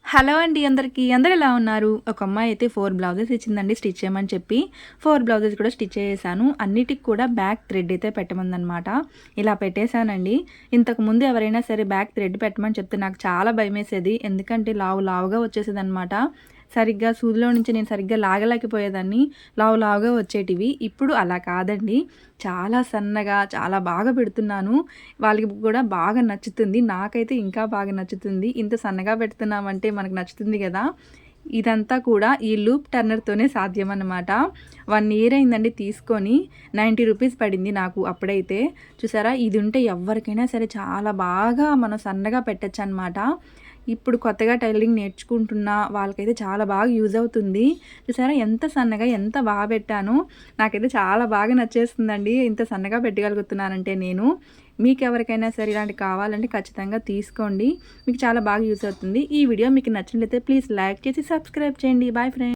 Hello అండి అందరికీ. అందరూ ఎలా ఉన్నారు? ఒక అమ్మాయి అయితే 4 బ్లౌజెస్ ఇచ్చిందండి స్టిచ్ చేయమని చెప్పి. 4 బ్లౌజెస్ కూడా స్టిచ్ చేసేసాను. అన్నిటికి కూడా బ్యాక్ థ్రెడ్ అయితే పెట్టమందనమాట. ఇలా పెట్టేశానండి. ఇంతకుముందు ఎవరైనా సరే బ్యాక్ థ్రెడ్ పెట్టమని చెప్తే నాకు చాలా భయమేసేది. ఎందుకంటే లావుగా వచ్చేసేదనమాట. సరిగ్గా సూదిలో నుంచి నేను సరిగ్గా లాగలేకపోయేదాన్ని. లావుగా వచ్చేటివి. ఇప్పుడు అలా కాదండి. చాలా సన్నగా, చాలా బాగా పెడుతున్నాను. వాళ్ళకి కూడా బాగా నచ్చుతుంది. నాకైతే ఇంకా బాగా నచ్చుతుంది. ఇంత సన్నగా పెడుతున్నామంటే మనకు నచ్చుతుంది గదా! ఇదంతా కూడా ఈ లూప్ టర్నర్‌తోనే సాధ్యమనమాట. 1 ఇయర్ అయిందండి తీసుకొని. 90 రూపీస్ పడింది నాకు అప్పుడైతే. చూసారా? ఇది ఉంటే ఎవ్వరికైనా సరే చాలా బాగా మనం సన్నగా పెట్టొచ్చనమాట. ఇప్పుడు కొత్తగా టైలరింగ్ నేర్చుకుంటున్న వాళ్ళకైతే చాలా బాగా యూజ్ అవుతుంది. చూసారా? ఎంత సన్నగా ఎంత బాగా పెట్టానో. నాకైతే చాలా బాగా నచ్చేస్తుందండి. ఇంత సన్నగా పెట్టగలుగుతున్నానంటే నేను. మీకెవరికైనా సరే ఇలాంటివి కావాలంటే ఖచ్చితంగా తీసుకోండి. మీకు చాలా బాగా యూజ్ అవుతుంది. ఈ వీడియో మీకు నచ్చినట్లయితే ప్లీజ్ లైక్ చేసి సబ్స్క్రైబ్ చేయండి. Bye friends.